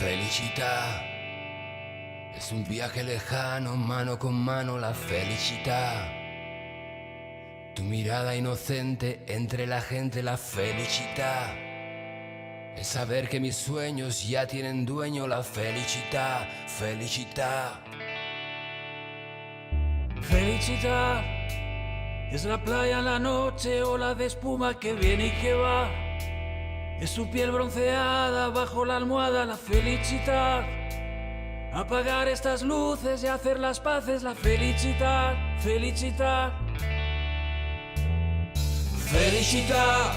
felicità es un viaje lejano, mano con mano la felicidad. Tu mirada inocente entre la gente, la felicidad. Es saber que mis sueños ya tienen dueño, la felicidad, felicidad. Felicità es la playa en la noche, ola de espuma que viene y que va. Es su piel bronceada bajo la almohada, la felicidad. Apagar estas luces y hacer las paces, la felicidad, felicidad. Felicità